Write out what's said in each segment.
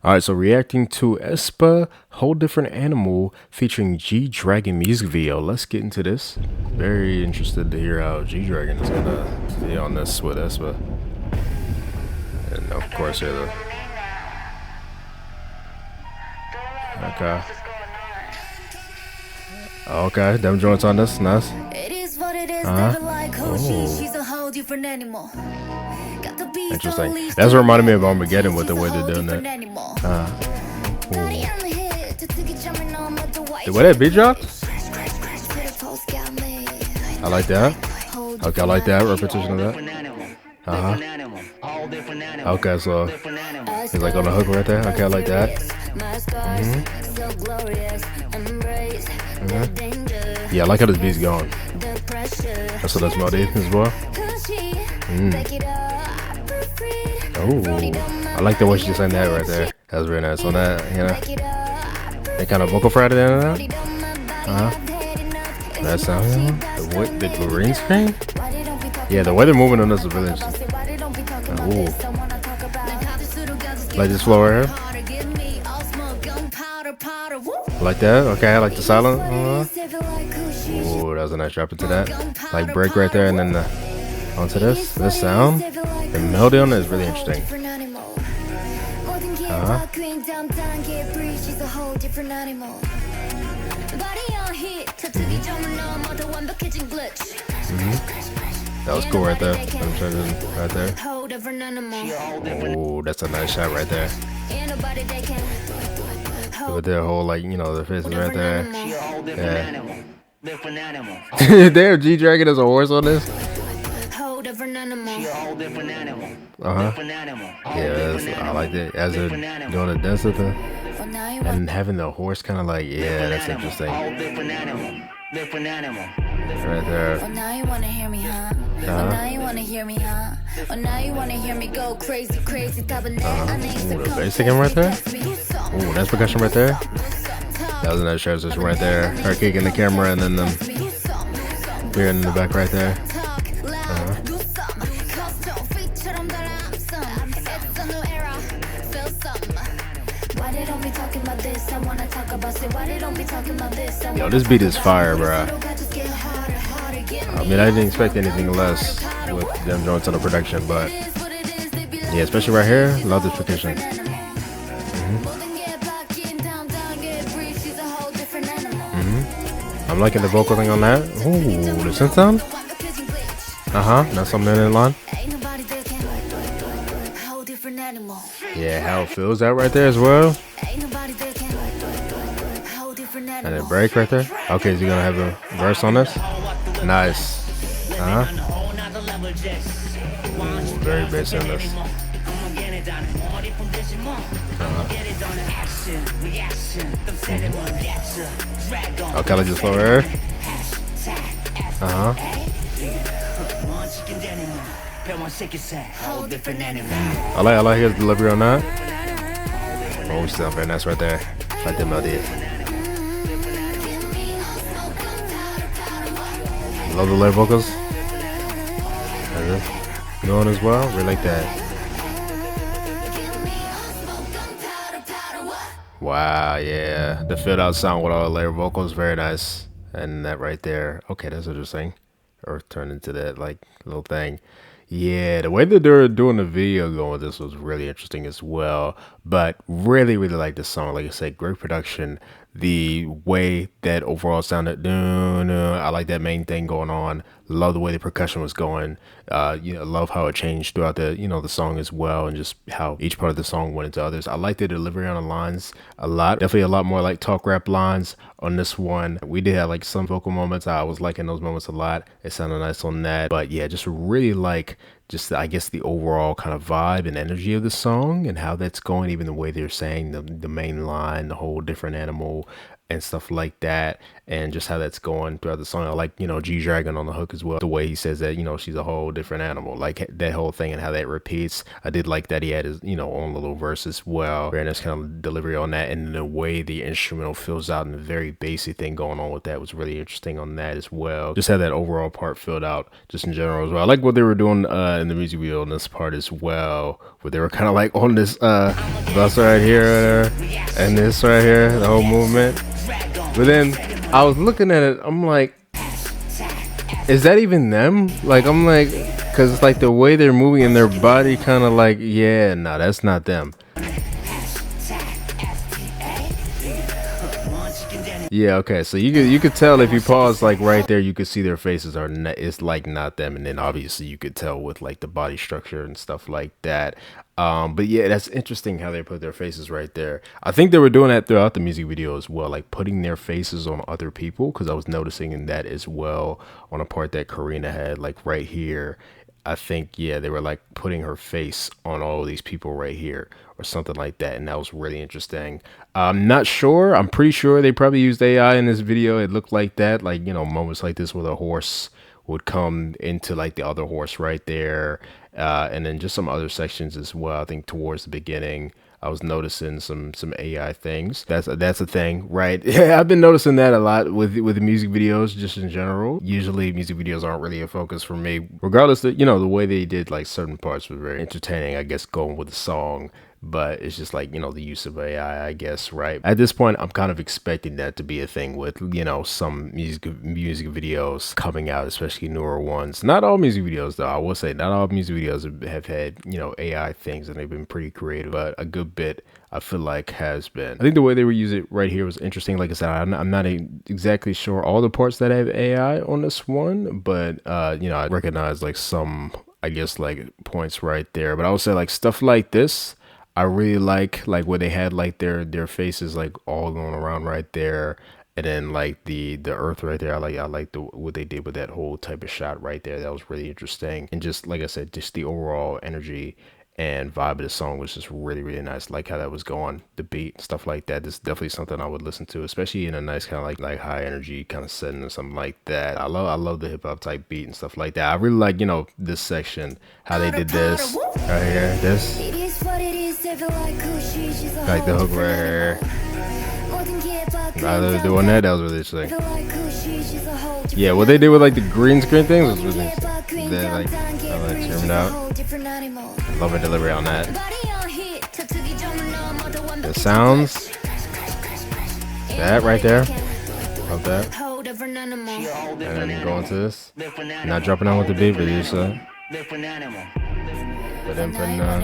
All right, so reacting to aespa, whole different animal featuring G Dragon music video. Let's get into this. Very interested to hear how G Dragon is gonna be on this with aespa, and of course, yeah, okay, okay, them joints on this, nice. Oh, She's a whole different animal. interesting. That's what reminded me of Armageddon with the way they're doing that. The way that beat dropped, I like that. Okay, I like that repetition of that. Okay, so he's like on the hook right there. Okay, I like that. Yeah, I like how this beat's going. That's what that's melody as well. Oh, I like the way she just sang that right there. That was really nice on that, you know. They kind of vocal fry at the end of that. That sound, the green screen. Yeah, the way they're moving on this is really interesting. Ooh, like this flow right here. Like that. Okay, I like the silent. Ooh, that was a nice drop into that. Like break right there, and then onto this sound. The melody on it is really interesting. That was cool right there. Right there. Oh, that's a nice shot right there. With their whole, like, you know, their faces right there. Yeah. Damn, G Dragon is a horse on this. Yeah, I like that. As they're doing the dance with her and having the horse kind of like, yeah, that's interesting. Right there. Now you wanna hear me, huh? Now you wanna hear me, huh? Now you wanna hear me go crazy. Ooh, the bass again right there. Ooh, that's percussion right there. That was a nice transition right there. Her kicking the camera and then them appearing in the back right there. Yo, this beat is fire, bro. I mean, I didn't expect anything less with them joints on the production, but yeah, especially right here, love this percussion. I'm liking the vocal thing on that. Ooh, the synth sound. That's something in line. Yeah, how it feels out right there as well. And then break right there. Okay, so you're gonna have a verse on this. Nice. Ooh, very bass on this. Okay, let's just flow here. I like his delivery on that. Oh, stuff, and that's right there. Like the melody. Love the layer vocals. Going as well. Really like that. Wow, yeah. The filled out sound with all the layer vocals, very nice. And that right there. Okay, that's interesting. Or turn into that like little thing. Yeah, the way that they're doing the video going with this was really interesting as well. But really, really like this song. Like I said, great production. The way that overall sounded, I like that main thing going on. Love the way the percussion was going. Love how it changed throughout the song as well, and just how each part of the song went into others. I like the delivery on the lines a lot. Definitely a lot more like talk rap lines on this one. We did have like some vocal moments. I was liking those moments a lot. It sounded nice on that. But yeah, just really like I guess the overall kind of vibe and energy of the song and how that's going, even the way they're saying the main line, the whole different animal and stuff like that, and just how that's going throughout the song. I like, G Dragon on the hook as well. The way he says that, she's a whole different animal, like that whole thing and how that repeats. I did like that he had his, own little verse as well. Very nice kind of delivery on that, and the way the instrumental fills out and the very basic thing going on with that was really interesting on that as well. Just had that overall part filled out just in general as well. I like what they were doing in the music video in this part as well, where they were kind of like on this bus right here and this right here, the whole movement. But then I was looking at it, I'm like, is that even them? Like, I'm like, because it's like the way they're moving in their body, kind of like, yeah, no, that's not them. Yeah, okay. So you could tell if you pause like right there, you could see their faces are not, it's like not them, and then obviously you could tell with like the body structure and stuff like that. But yeah, that's interesting how they put their faces right there. I think they were doing that throughout the music video as well, like putting their faces on other people, because I was noticing in that as well on a part that Karina had, like right here. I think, yeah, they were like putting her face on all of these people right here or something like that. And that was really interesting. I'm not sure. I'm pretty sure they probably used AI in this video. It looked like that, like, you know, moments like this where the horse would come into like the other horse right there. And then just some other sections as well. I think towards the beginning, I was noticing some AI things. That's a thing, right? Yeah, I've been noticing that a lot with the music videos, just in general. Usually, music videos aren't really a focus for me, regardless of, you know, the way they did like certain parts was very entertaining. I guess going with the song. But it's just like, you know, the use of AI, I guess, right? At this point, I'm kind of expecting that to be a thing with, you know, some music videos coming out, especially newer ones. Not all music videos, though. I will say not all music videos have had, you know, AI things, and they've been pretty creative, but a good bit I feel like has been. I think the way they were using it right here was interesting. Like I said, I'm not exactly sure all the parts that have AI on this one, but you know, I recognize like some, I guess, like points right there. But I would say like stuff like this, I really like where they had like their faces like all going around right there, and then like the earth right there. I like the what they did with that whole type of shot right there. That was really interesting, and just like I said, just the overall energy and vibe of the song was just really nice. Like how that was going, the beat, stuff like that. This is definitely something I would listen to, especially in a nice kind of like high energy kind of setting or something like that. I love the hip hop type beat and stuff like that. I really like, you know, this section, how they did this right here, this like the hook right here. While they were doing that, that was really interesting. Yeah, what they did with like the green screen things was really, they like, I like trimmed out. Love her delivery on that. The sounds, that right there, love that. And then go into this, not dropping out with the beat, but just but then putting oh,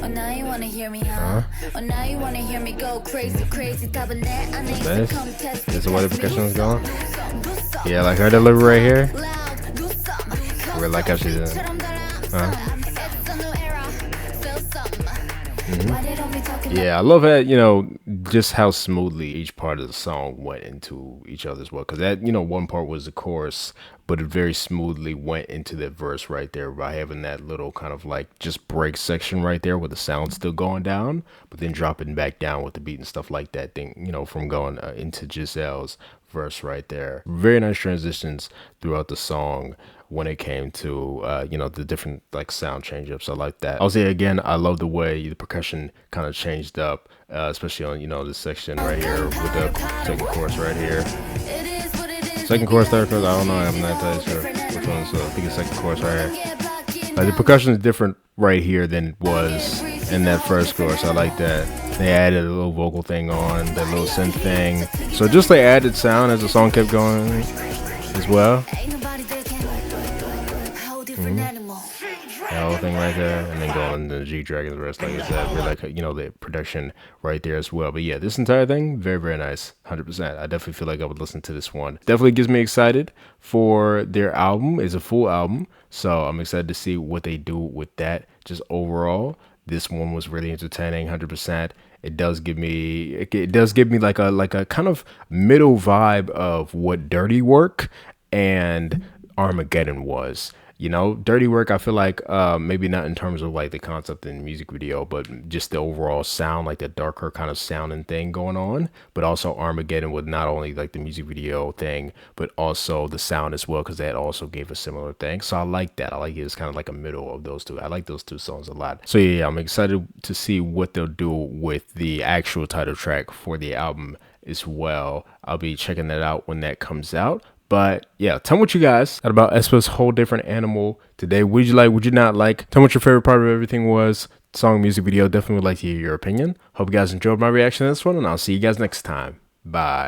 now you wanna hear me, huh? Oh, now you wanna hear me go crazy type of net. I need to come test. This is the way the percussion is going. Yeah, like her delivery right here. Really like how she did it. Yeah, I love that, you know, just how smoothly each part of the song went into each other as well. Because that, you know, one part was the chorus, but it very smoothly went into the verse right there by having that little kind of like just break section right there with the sound still going down, but then dropping back down with the beat and stuff like that thing, you know, from going into Giselle's verse right there. Very nice transitions throughout the song when it came to you know, the different like sound change ups. I like that. I'll say again, I love the way the percussion kind of changed up, especially on, you know, this section right here with the second chorus right here. Second chorus, third chorus, I don't know, I'm not entirely sure which one, so I think it's second chorus right here. Like the percussion is different right here than it was in that first chorus. I like that. They added a little vocal thing on, that little synth thing. So just like added sound as the song kept going as well. That whole thing right there, and then going into the G Dragon's rest, like I said, really like, you know, the production right there as well. But yeah, this entire thing, very nice, 100%. I definitely feel like I would listen to this one. Definitely gets me excited for their album. It's a full album, so I'm excited to see what they do with that. Just overall, this one was really entertaining, 100%. It does give me like a kind of middle vibe of what Dirty Work and Armageddon was. You know, Dirty Work, I feel like maybe not in terms of like the concept in the music video, but just the overall sound, like the darker kind of sounding thing going on. But also Armageddon with not only like the music video thing, but also the sound as well, because that also gave a similar thing. So I like that. I like it. It's kind of like a middle of those two. I like those two songs a lot. So yeah, I'm excited to see what they'll do with the actual title track for the album as well. I'll be checking that out when that comes out. But yeah, tell me what you guys thought about aespa's whole different animal today. Would you like, would you not like? Tell me what your favorite part of everything was. Song, music, video. Definitely would like to hear your opinion. Hope you guys enjoyed my reaction to this one, and I'll see you guys next time. Bye.